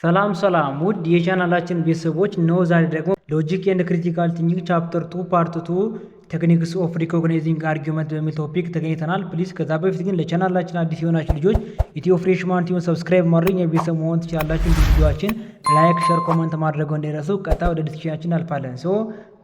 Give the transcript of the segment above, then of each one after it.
ሰላም ውድ የቻናላችን ቤተሰቦች ነው። ዛሬ ደግሞ ሎጂክ ኤንድ ክሪቲካል ቲንኪንግ ቻፕተር 2 ፓርት 2 ቴክኒክስ ኦፍ ሪኮግናይዚንግ አርጊውመንት በሚል ቶፒክ ተገኝተናል። ፕሊዝ ከዛ በፊት ግን ለቻናላችን አዲስ የሆናችሁ ልጆች ኢትዮ ፍሬሽማን ቲዩን ሰብስክራይብ ማድረግ የቤተሰብ መሆን ትችላላችሁ። ቪዲዮአችን ላይክ፣ ሼር፣ ኮሜንት ማድረገው እንዳይረሱ። ቀጣይ ወደ ዲስክሽናችን አልፋለን።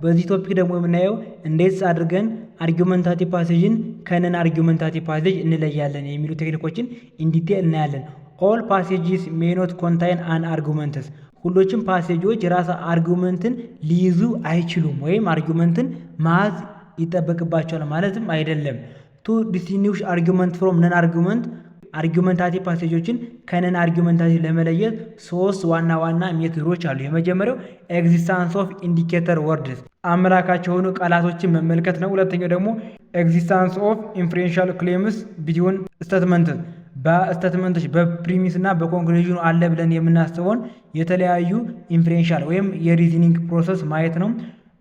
በዚህ ቶፒክ ደግሞ የምናየው እንዴት አድርገን አርጊውመንታቲቭ ፓሴጅን ከነን አርጊውመንታቲቭ ፓሴጅ እንለያለን የሚሉ ቴክኒኮችን ኢን ዲቴል እናያለን። ኦል ፓሴጅስ ሜይ ኖት ኮንታይን አን አርጊውመንትስ፣ ሁሎችም ፓሴጆች የራሳ አርጊውመንትን ሊይዙ አይችሉም ወይም አርጊውመንትን ማዝ ይጠበቅባቸዋል ማለትም አይደለም። ቱ ዲስቲንጉሽ አርጊውመንት ፍሮም ነን አርጊውመንት፣ አርጊውመንታቲቭ ፓሴጆችን ከነን አርጊውመንታቲቭ ለመለየት ሶስት ዋና ሜቶዶች አሉ። የመጀመሪያው ኤግዚስታንስ ኦፍ ኢንዲኬተር ወርድስ፣ አመላካች የሆኑ ቃላቶችን መመልከት ነው። ሁለተኛው ደግሞ ኤግዚስታንስ ኦፍ ኢንፍሬንሻል ክሌምስ ቢትዊን ስቴትመንትስ፣ በስቴትመንቶች በፕሪሚስ እና በኮንክሉዥኑ አለ ብለን የምናስበውን የተለያዩ ኢንፍሬንሻል ወይም የሪዝኒንግ ፕሮሰስ ማየት ነው።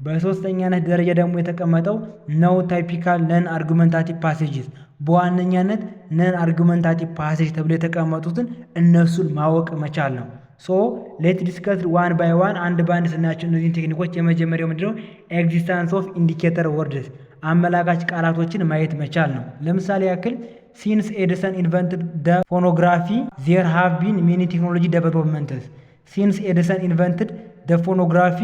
በሶስተኛነት ደረጃ ደግሞ የተቀመጠው ነው ታይፒካል ነን አርጊውመንታቲቭ ፓሴጅስ፣ በዋነኛነት ነን አርጊውመንታቲቭ ፓሴጅ ተብሎ የተቀመጡትን እነሱን ማወቅ መቻል ነው። ሌት ዲስከስ ዋን ባይ ዋን፣ አንድ በአንድ ስናያቸው እነዚህን ቴክኒኮች። የመጀመሪያው ምንድነው? ኤግዚስታንስ ኦፍ ኢንዲኬተር ወርድስ፣ አመላካች ቃላቶችን ማየት መቻል ነው። ለምሳሌ ያክል ሲንስ ኤዲሰን ኢንቨንትድ ደ ፎኖግራፊ ዜር ሃቭ ቢን ሜኒ ቴክኖሎጂ ዴቨሎፕመንትስ። ሲንስ ኤዲሰን ኢንቨንትድ ደ ፎኖግራፊ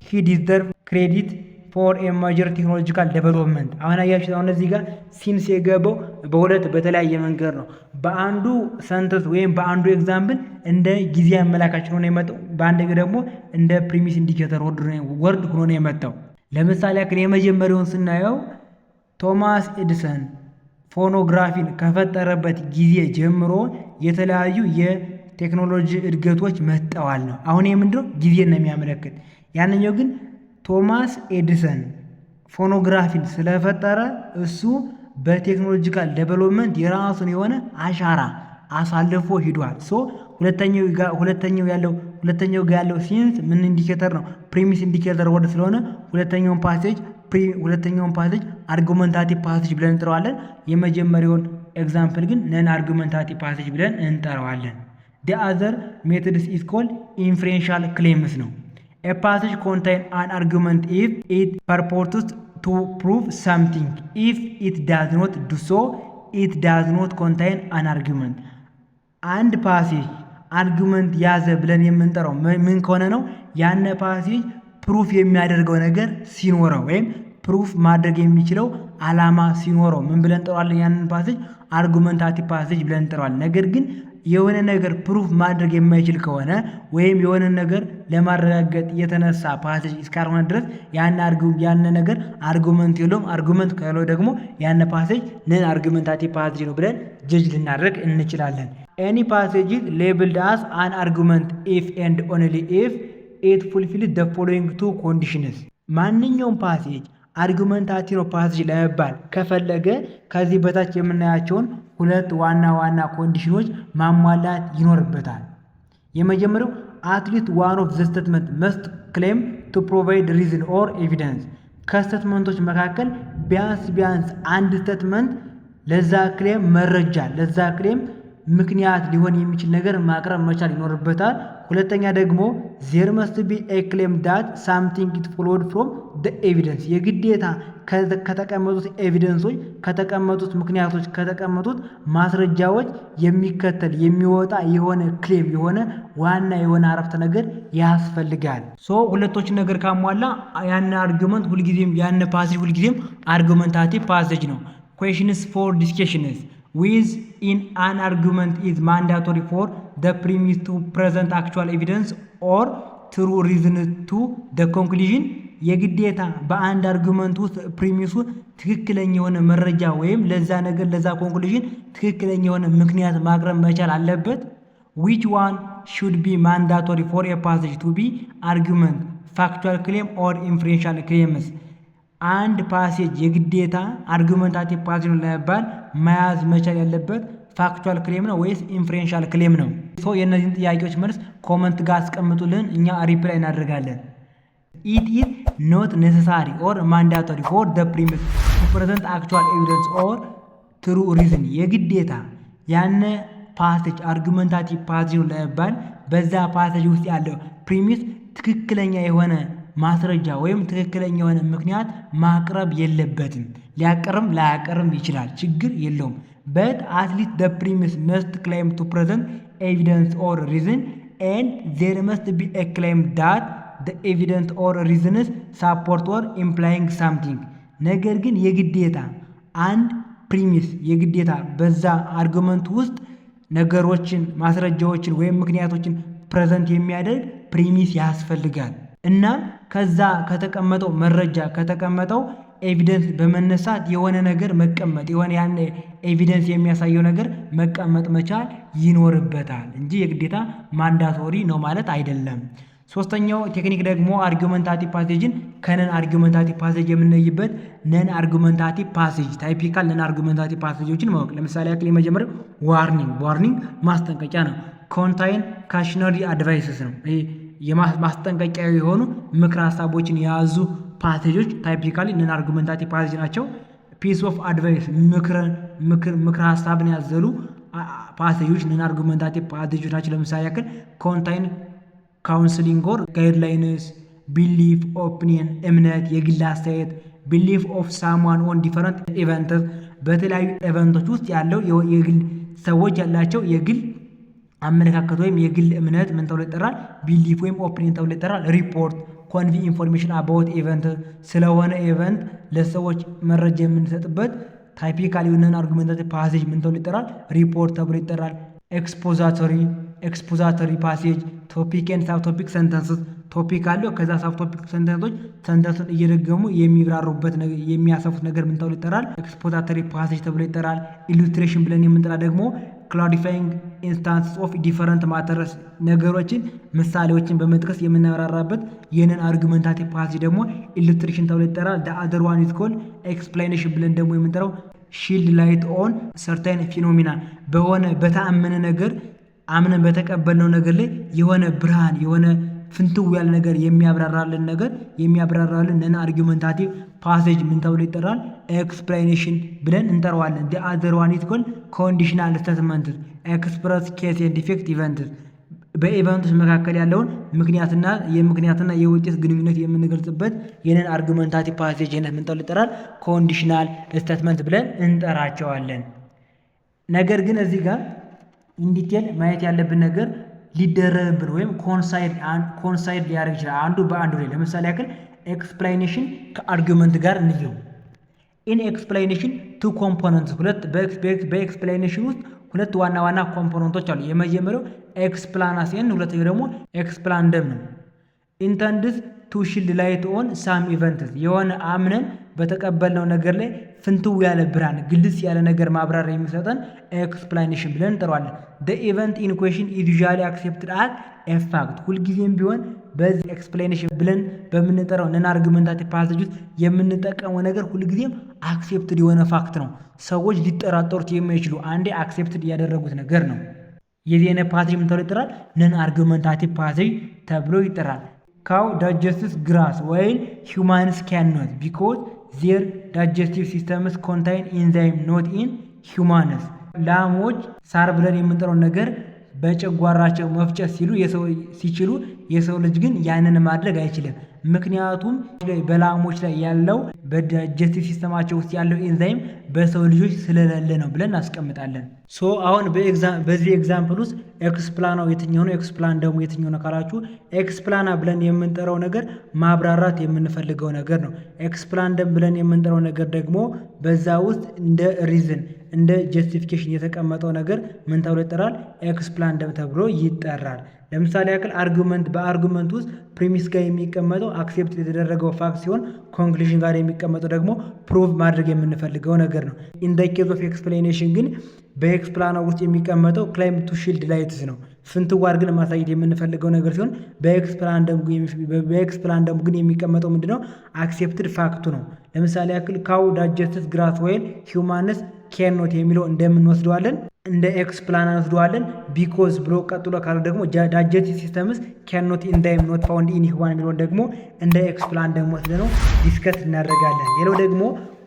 ሂ ዲዘርቭ ክሬዲት ፎር ኤ ማጀር ቴክኖሎጂካል ዴቨሎፕመንት። አሁን አያችሁት፣ አሁን እዚህ ጋር ሲንስ የገባው በሁለት በተለያየ መንገድ ነው። በአንዱ ሰንተንስ ወይም በአንዱ ኤግዛምፕል እንደ ጊዜ አመላካች ሆኖ የመጣው፣ በአንድ ደግሞ እንደ ፕሪሚስ ኢንዲኬተር ወርድ ሆኖ ነው የመጣው። ለምሳሌ ያክል የመጀመሪያውን ስናየው ቶማስ ኤዲሰን ፎኖግራፊን ከፈጠረበት ጊዜ ጀምሮ የተለያዩ የቴክኖሎጂ እድገቶች መጠዋል ነው። አሁን የምንድነው ጊዜን ነው የሚያመለክት። ያንኛው ግን ቶማስ ኤዲሰን ፎኖግራፊን ስለፈጠረ እሱ በቴክኖሎጂካል ዴቨሎፕመንት የራሱን የሆነ አሻራ አሳልፎ ሂዷል። ሁለተኛው ጋር ያለው ሲንስ ምን ኢንዲኬተር ነው? ፕሪሚስ ኢንዲኬተር ወርድ ስለሆነ ሁለተኛውን ፓሴጅ አርጊውመንታቲቭ ፓሴጅ ብለን እንጠራዋለን። የመጀመሪያውን ኤግዛምፕል ግን ነን አርጊውመንታቲቭ ፓሴጅ ብለን እንጠራዋለን። ዲ አዘር ሜቶድስ ኢዝ ኮልድ ኢንፍሬንሻል ክሌምስ ነው። ኤ ፓሴጅ ኮንታይን አን አርጊውመንት ኢፍ ኢት ፐርፖርትስ ቱ ፕሩቭ ሳምቲንግ፣ ኢፍ ኢት ዳዝ ኖት ዱ ሶ ኢት ዳዝ ኖት ኮንታይን አን አርጊውመንት። አንድ ፓሴጅ አርጊውመንት ያዘ ብለን የምንጠራው ምን ከሆነ ነው? ያነ ፓሴጅ ፕሩፍ የሚያደርገው ነገር ሲኖረው ወይም ፕሩፍ ማድረግ የሚችለው አላማ ሲኖረው ምን ብለን እንጠራዋለን? ያንን ፓሴጅ አርጊውመንታቲቭ ፓሴጅ ብለን እንጠራዋለን። ነገር ግን የሆነ ነገር ፕሩፍ ማድረግ የማይችል ከሆነ ወይም የሆነ ነገር ለማረጋገጥ የተነሳ ፓሴጅ እስካልሆነ ድረስ ያን ነገር አርጊውመንት የለውም። አርጊውመንት ካለው ደግሞ ያን ፓሴጅ ነን አርጊውመንታቲቭ ፓሴጅ ነው ብለን ጀጅ ልናደርግ እንችላለን። ኤኒ ፓሴጅ ሌብልድ አስ አን አርጊውመንት ኢፍ ኤንድ ኦንሊ ኢፍ ኢት ፉልፊልስ ዘ ፎሎዊንግ ቱ ኮንዲሽንስ። ማንኛውም ፓሴጅ አርጊውመንታቲቭ ፓሴጅ ለመባል ከፈለገ ከዚህ በታች የምናያቸውን ሁለት ዋና ኮንዲሽኖች ማሟላት ይኖርበታል። የመጀመሪያው አትሊስት ዋን ኦፍ ዘ ስቴትመንት መስት ክሌም ቱ ፕሮቫይድ ሪዝን ኦር ኤቪደንስ። ከስቴትመንቶች መካከል ቢያንስ አንድ ስቴትመንት ለዛ ክሌም መረጃ፣ ለዛ ክሌም ምክንያት ሊሆን የሚችል ነገር ማቅረብ መቻል ይኖርበታል። ሁለተኛ ደግሞ ዜር መስት ቢ ኤ ክሌም ዳት ሳምቲንግ ኢት ፎሎድ ፍሮም ደ ኤቪደንስ። የግዴታ ከተቀመጡት ኤቪደንሶች፣ ከተቀመጡት ምክንያቶች፣ ከተቀመጡት ማስረጃዎች የሚከተል የሚወጣ የሆነ ክሌም ዋና የሆነ አረፍተ ነገር ያስፈልጋል። ሁለቶችን ነገር ካሟላ ያን አርጊውመንት ሁልጊዜም ያን ፓሴጅ ሁልጊዜም አርጊውመንታቲቭ ፓሴጅ ነው። ኩዌሽንስ ፎር ዲስከሽንስ with in an argument is mandatory for the premise to present actual evidence or true reason to the conclusion። የግዴታ በአንድ አርጊውመንት ውስጥ ፕሪሚሱ ትክክለኛ የሆነ መረጃ ወይም ለዛ ነገር ለዛ ኮንክሉዥን ትክክለኛ የሆነ ምክንያት ማቅረብ መቻል አለበት። which one should be mandatory for a passage to be argument, factual claim or inferential claims? አንድ ፓሴጅ የግዴታ አርጊውመንታቲቭ ፓሴጅ ነው ለመባል መያዝ መቻል ያለበት ፋክቹዋል ክሌም ነው ወይስ ኢንፍሬንሻል ክሌም ነው? የእነዚህን ጥያቄዎች መልስ ኮመንት ጋር አስቀምጡልን፣ እኛ ሪፕላይ እናደርጋለን። ኢት ኢዝ ኖት ኔሰሳሪ ኦር ማንዳቶሪ ፎር ደ ፕሪሚስ ቱ ፕሬዘንት አክቹዋል ኤቪደንስ ኦር ትሩ ሪዝን። የግዴታ ያነ ፓሴጅ አርጊውመንታቲቭ ፓሴጅ ነው ለመባል በዛ ፓሴጅ ውስጥ ያለው ፕሪሚስ ትክክለኛ የሆነ ማስረጃ ወይም ትክክለኛ የሆነ ምክንያት ማቅረብ የለበትም። ሊያቀርም ላያቀርም ይችላል፣ ችግር የለውም። በት አትሊስት the premise must claim to present evidence or reason and there must be a claim that the evidence or reasons support or implying something። ነገር ግን የግዴታ አንድ ፕሪሚስ የግዴታ በዛ አርጉመንት ውስጥ ነገሮችን ማስረጃዎችን ወይም ምክንያቶችን ፕሬዘንት የሚያደርግ ፕሪሚስ ያስፈልጋል። እና ከዛ ከተቀመጠው መረጃ ከተቀመጠው ኤቪደንስ በመነሳት የሆነ ነገር መቀመጥ የሆነ ያን ኤቪደንስ የሚያሳየው ነገር መቀመጥ መቻል ይኖርበታል እንጂ የግዴታ ማንዳቶሪ ነው ማለት አይደለም። ሶስተኛው ቴክኒክ ደግሞ አርጊመንታቲቭ ፓሴጅን ከነን አርጊመንታቲቭ ፓሴጅ የምንለይበት ነን አርጊመንታቲቭ ፓሴጅ ታይፒካል ነን አርጊመንታቲቭ ፓሴጆችን ማወቅ። ለምሳሌ ያክል የመጀመሪያው ዋርኒንግ ማስጠንቀቂያ ነው። ኮንታይን ካሽነሪ አድቫይስስ ነው። ማስጠንቀቂያ የሆኑ ምክር ሀሳቦችን የያዙ ፓሴጆች ታይፒካሊ ነን አርጊመንታቲቭ ፓሴጅ ናቸው። ፒስ ኦፍ አድቫይስ ምክር ሀሳብን ያዘሉ ፓሴጆች ነን አርጊመንታቲቭ ፓሴጆች ናቸው። ለምሳሌ ያክል ኮንታይን ካውንስሊንግ ኦር ጋይድላይንስ፣ ቢሊፍ ኦፒኒየን እምነት፣ የግል አስተያየት፣ ቢሊፍ ኦፍ ሳምዋን ኦን ዲፈረንት ኢቨንትስ በተለያዩ ኢቨንቶች ውስጥ ያለው የግል ሰዎች ያላቸው የግል አመለካከት ወይም የግል እምነት ምን ተብሎ ይጠራል? ቢሊፍ ወይም ኦፒኒየን ተብሎ ይጠራል። ሪፖርት ኮንቪ ኢንፎርሜሽን አባውት ኢቨንት ስለሆነ ኢቨንት ለሰዎች መረጃ የምንሰጥበት ታይፒካሊ ነን አርጊመንታቲቭ ፓሴጅ ምን ተብሎ ይጠራል? ሪፖርት ተብሎ ይጠራል። ኤክስፖዛቶሪ ፓሴጅ ቶፒክ ኤንድ ሳብ ቶፒክ ሰንተንስስ ቶፒክ አለው። ከዛ ሳብ ቶፒክ ሰንተንሶች ሰንተንሱን እየደገሙ የሚብራሩበት የሚያሰፉት ነገር ምን ተብሎ ይጠራል? ኤክስፖዛቶሪ ፓሴጅ ተብሎ ይጠራል። ኢሉስትሬሽን ብለን የምንጠራ ደግሞ ክላሪፋይንግ ኢንስታንስስ ኦፍ ዲፈረንት ማተርስ ነገሮችን ምሳሌዎችን በመጥቀስ የምናብራራበት የነን አርጊመንታቲቭ ፓሴጅ ደግሞ ኢሉስትሬሽን ተብሎ ይጠራል። the other one is called explanation ብለን ደግሞ የምንጠራው ሺልድ ላይት ኦን ሰርታይን ፊኖሚና በሆነ በተአመነ ነገር አምነን በተቀበልነው ነገር ላይ የሆነ ብርሃን የሆነ ፍንትው ያለ ነገር የሚያብራራልን ነን አርጊመንታቲቭ ፓሴጅ ምን ተብሎ ይጠራል? ኤክስፕላኔሽን ብለን እንጠራዋለን። the other one is called conditional statements express case and effect events በኢቨንቶች መካከል ያለውን ምክንያትና የውጤት ግንኙነት የምንገልጽበት የነን አርጊመንታቲቭ ፓሴጅ አይነት ምን ተብሎ ይጠራል? ኮንዲሽናል ስቴትመንት ብለን እንጠራቸዋለን። ነገር ግን እዚህ ጋር ኢንዲቴል ማየት ያለብን ነገር ሊደረብን ወይም ኮንሳይድ ሊያደርግ ይችላል አንዱ በአንዱ ላይ። ለምሳሌ ያክል ኤክስፕላኔሽን ከአርጊመንት ጋር እንየው። ኢን ኤክስፕላኔሽን ቱ ኮምፖነንትስ በኤክስፕላኔሽን ውስጥ ሁለት ዋና ኮምፖነንቶች አሉ። የመጀመሪያው ኤክስፕላናሲየን፣ ሁለተኛው ደግሞ ኤክስፕላንደም ነው። ኢንተንድስ ቱ ሺልድ ላይት ኦን ሳም ኢቨንትስ የሆነ አምነን በተቀበልነው ነገር ላይ ፍንትው ያለ ብርሃን ግልጽ ያለ ነገር ማብራሪያ የሚሰጠን ኤክስፕላኔሽን ብለን እንጠራዋለን። the event in question is usually accepted as a fact ሁልጊዜም ቢሆን በዚህ ኤክስፕላኔሽን ብለን በምንጠራው ነን አርጊመንታቲቭ ፓሴጅ ውስጥ የምንጠቀመው ነገር ሁልጊዜም አክሴፕትድ የሆነ ፋክት ነው። ሰዎች ሊጠራጠሩት የማይችሉ አንዴ አክሴፕትድ ያደረጉት ነገር ነው። የዚህ አይነት ፓሴጅ ምን ተብሎ ይጠራል? ነን አርጊመንታቲቭ ፓሴጅ ተብሎ ይጠራል። cow digests grass while humans cannot because their digestive systems contain enzyme not in humans ላሞች ሳር ብለን የምንጠራው ነገር በጨጓራቸው መፍጨት ሲችሉ የሰው ልጅ ግን ያንን ማድረግ አይችልም። ምክንያቱም በላሞች ላይ ያለው በዳይጀስቲቭ ሲስተማቸው ውስጥ ያለው ኤንዛይም በሰው ልጆች ስለሌለ ነው ብለን እናስቀምጣለን። አሁን በዚህ ኤግዛምፕል ውስጥ ኤክስፕላናው የትኛው ነው፣ ኤክስፕላን ደግሞ የትኛው ነው ካላችሁ፣ ኤክስፕላና ብለን የምንጠራው ነገር ማብራራት የምንፈልገው ነገር ነው። ኤክስፕላን ደም ብለን የምንጠራው ነገር ደግሞ በዛ ውስጥ እንደ ሪዝን እንደ ጀስቲፊኬሽን የተቀመጠው ነገር ምን ተብሎ ይጠራል? ኤክስፕላን ደም ተብሎ ይጠራል። ለምሳሌ ያክል በአርጉመንት ውስጥ ፕሪሚስ ጋር የሚቀመጠው አክሴፕት የተደረገው ፋክት ሲሆን ኮንክሉዥን ጋር የሚቀመጠው ደግሞ ፕሩቭ ማድረግ የምንፈልገው ነገር ነው። ኢን ዘ ኬዝ ኦፍ ኤክስፕላኔሽን ግን በኤክስፕላናው ውስጥ የሚቀመጠው ክላይም ቱ ሺልድ ላይትስ ነው። ፍንትው አድርገን ማሳየት የምንፈልገው ነገር ሲሆን በኤክስፕላን ደግሞ ግን የሚቀመጠው ምንድነው? አክሴፕትድ ፋክቱ ነው። ለምሳሌ ያክል ካው ዳይጀስትስ ግራስ ዌል ሂውማንስ ኬኖት የሚለው እንደምንወስደዋለን እንደ ኤክስፕላን እንወስደዋለን። ቢኮዝ ብሎ ቀጥሎ ካለ ደግሞ ዳይጀስቲቭ ሲስተምስ ኬኖት ኢንዛይም ኖት ፋውንድ ኢን ሂውማን የሚለውን ደግሞ እንደ ኤክስፕላን ደግሞ ወስደነው ዲስከስ እናደርጋለን። ሌላው ደግሞ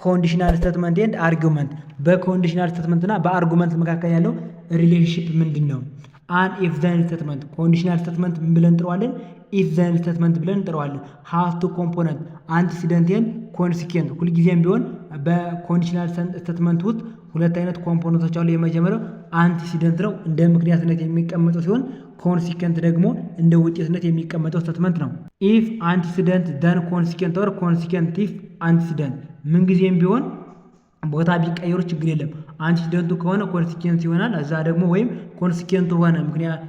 ኮንዲሽናል ስቴትመንት ኤንድ አርጉመንት። በኮንዲሽናል ስቴትመንት እና በአርጉመንት መካከል ያለው ሪሌሽንሺፕ ምንድን ነው? አን ኢፍ ዘን ስቴትመንት ኮንዲሽናል ስቴትመንት ምን ብለን እንጠራዋለን? ኢፍ ዘን ስቴትመንት ብለን እንጠራዋለን። ሃቭ ቱ ኮምፖነንት አንቲሲደንት ኤንድ ኮንሲኩዌንት ሁልጊዜም ቢሆን በኮንዲሽናል ስቴትመንት ውስጥ ሁለት አይነት ኮምፖነንቶች አሉ። የመጀመሪያው አንቲሲደንት ነው፣ እንደ ምክንያትነት የሚቀመጠው ሲሆን ኮንሲኩዌንት ደግሞ እንደ ውጤትነት የሚቀመጠው ስቴትመንት ነው። ኢፍ አንቲሲደንት ዘን ኮንሲኩዌንት ኦር ኮንሲኩዌንት ኢፍ አንቲሲደንት ምንጊዜም ቢሆን ቦታ ቢቀየሩ ችግር የለም። አንቲሲደንቱ ከሆነ ኮንሲኩዌንት ይሆናል። እዛ ደግሞ ወይም ኮንሲኩዌንቱ ሆነ ምክንያት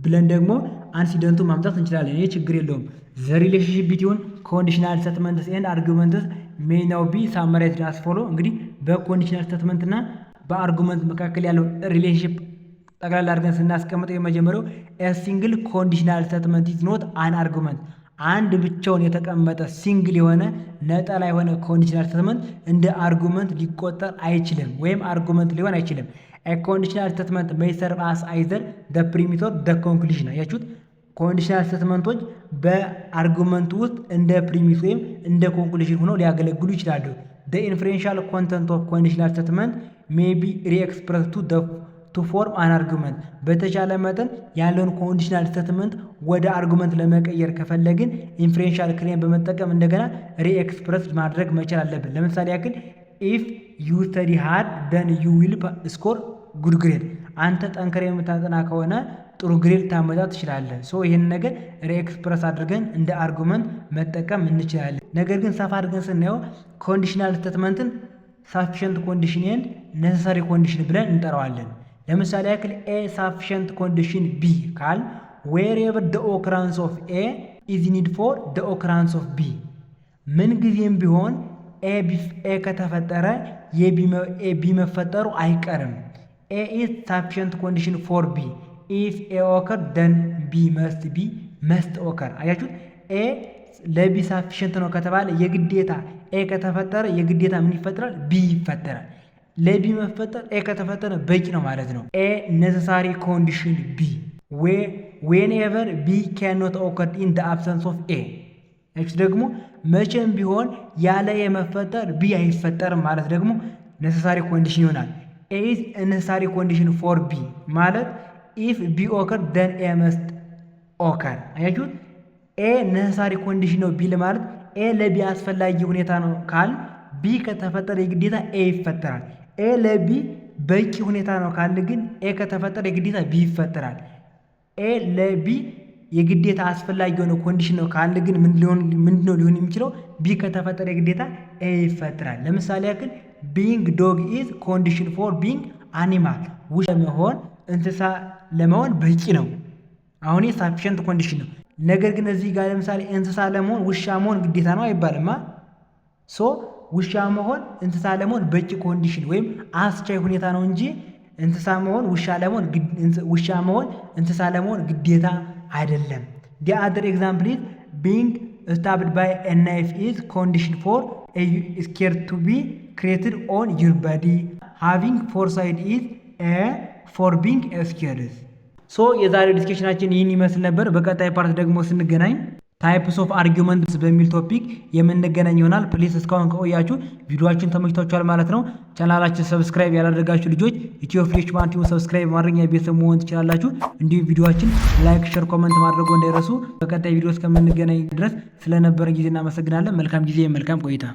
ብለን ደግሞ አንቲሲደንቱ ማምጣት እንችላለን። ይሄ ችግር የለውም። ዘ ሪሌሽንሺፕ ቢትዊን ኮንዲሽናል ስቴትመንትስ ኤንድ አርጉመንትስ ሜይ ናው ቢ ሳመራይዝድ አስ ፎሎ። እንግዲህ በኮንዲሽናል ስቴትመንት እና በአርጉመንት መካከል ያለው ሪሌሽንሺፕ ጠቅላላ አድርገን ስናስቀምጠው የመጀመሪያው ኤ ሲንግል ኮንዲሽናል ስቴትመንት ኢዝ ኖት አን አርጉመንት። አንድ ብቻውን የተቀመጠ ሲንግል የሆነ ነጠላ የሆነ ኮንዲሽናል ስቴትመንት እንደ አርጉመንት ሊቆጠር አይችልም ወይም አርጉመንት ሊሆን አይችልም። ኤ ኮንዲሽናል ስቴትመንት ሜይ ሰርቭ አስ አይዘር ደ ፕሪሚስ ኦር ደ ኮንክሉዥን። አያችሁት? ኮንዲሽናል ስቴትመንቶች በአርጉመንት ውስጥ እንደ ፕሪሚስ ወይም እንደ ኮንክሉዥን ሆነው ሊያገለግሉ ይችላሉ። ደ ኢንፈረንሻል ኮንተንት ኦፍ ኮንዲሽናል ስቴትመንት ሜይ ቢ ሪኤክስፕረስ ቱ ፎርም አን አርጉመንት። በተቻለ መጠን ያለውን ኮንዲሽናል ስቴትመንት ወደ አርጉመንት ለመቀየር ከፈለግን ኢንፈረንሻል ክሌም በመጠቀም እንደገና ሪኤክስፕረስ ማድረግ መቻል አለብን። ለምሳሌ ያክል ኢፍ ዩ ስተዲ ሃርድ ደን ዩ ዊል ስኮር ጉድ ግሬድ። አንተ ጠንክረ የምታጠና ከሆነ ጥሩ ግሬድ ታመጣ ትችላለህ። ሶ ይህን ነገር ሪኤክስፕረስ አድርገን እንደ አርጉመንት መጠቀም እንችላለን። ነገር ግን ሰፋ አድርገን ስናየው ኮንዲሽናል ስቴትመንትን ሳፊሽንት ኮንዲሽን ኤንድ ኔሰሰሪ ኮንዲሽን ብለን እንጠራዋለን። ለምሳሌ ያክል ኤ ሳፊሽንት ኮንዲሽን ቢ ካል ዌርኤቨር ደ ኦክራንስ ኦፍ ኤ ኢዝ ኒድ ፎር ደ ኦክራንስ ኦፍ ቢ። ምን ጊዜም ቢሆን ኤ ከተፈጠረ የቢ መፈጠሩ አይቀርም። ኤ ኢዝ ሳፊሽንት ኮንዲሽን ፎር ቢ ኢፍ ኤ ኦከር ደን ቢ መስት ኦከር። አያችሁት? ኤ ለቢ ሳፊሽንት ነው ከተባለ የግዴታ ኤ ከተፈጠረ የግዴታ ምን ይፈጠራል? ቢ ይፈጠራል። ለቢ መፈጠር ኤ ከተፈጠረ በቂ ነው ማለት ነው። ኤ ኔሰሳሪ ኮንዲሽን ቢ ዌንኤቨር ቢ ካንኖት ኦከር ኢን ደ አብሰንስ ኦፍ ኤ። ደግሞ መቼም ቢሆን ያለ የመፈጠር ቢ አይፈጠርም ማለት ደግሞ ኔሰሳሪ ኮንዲሽን ይሆናል። ኤ ኢዝ ኔሰሳሪ ኮንዲሽን ፎር ቢ ማለት ኢፍ ቢ ኦከር ደን ኤ መስት ኦከር። አያችሁት? ኤ ኔሰሳሪ ኮንዲሽን ነው ቢ ለማለት ኤ ለቢ አስፈላጊ ሁኔታ ነው ካል ቢ ከተፈጠረ የግዴታ ኤ ይፈጠራል። ኤ ለቢ በቂ ሁኔታ ነው ካል ግን ኤ ከተፈጠረ የግዴታ ቢ ይፈጠራል። ኤ ለቢ የግዴታ አስፈላጊ የሆነ ኮንዲሽን ነው ካል ግን ምንድነው ሊሆን የሚችለው? ቢ ከተፈጠረ የግዴታ ኤ ይፈጠራል። ለምሳሌ ያክል ቢንግ ዶግ ኢዝ ኮንዲሽን ፎር ቢንግ አኒማል። ውሻ ለመሆን እንስሳ ለመሆን በቂ ነው። አሁን ሳፊሽንት ኮንዲሽን ነው። ነገር ግን እዚህ ጋር ለምሳሌ እንስሳ ለመሆን ውሻ መሆን ግዴታ ነው አይባልማ። ሶ ውሻ መሆን እንስሳ ለመሆን በቂ ኮንዲሽን ወይም አስቻይ ሁኔታ ነው እንጂ እንስሳ መሆን ውሻ መሆን እንስሳ ለመሆን ግዴታ አይደለም። ዲ አዘር ኤግዛምፕል ኢዝ ቢንግ ስታብድ ባይ ኤ ናይፍ ኢዝ ኮንዲሽን ፎር ኤ ስኬር ቱ ቢ ክሬትድ ኦን ዩር ባዲ ሃቪንግ ፎርሳይት ኢዝ ኤ ፎር ቢንግ ስኬርስ። ሶ የዛሬው ዲስከሽናችን ይህን ይመስል ነበር። በቀጣይ ፓርት ደግሞ ስንገናኝ ታይፕስ ኦፍ አርጊመንትስ በሚል ቶፒክ የምንገናኝ ይሆናል። ፕሊስ እስካሁን ከቆያችሁ ቪዲዮአችን ተመችቷችኋል ማለት ነው። ቻናላችን ሰብስክራይብ ያላደረጋችሁ ልጆች ኢትዮ ፍሬሽማን ቲዩብ ሰብስክራይብ ማድረግ ቤተሰብ መሆን ትችላላችሁ። እንዲሁም ቪዲዮአችን ላይክ፣ ሼር፣ ኮመንት ማድረጉ እንዳይረሱ። በቀጣይ ቪዲዮ እስከምንገናኝ ድረስ ስለነበረን ጊዜ እናመሰግናለን። መልካም ጊዜ፣ መልካም ቆይታ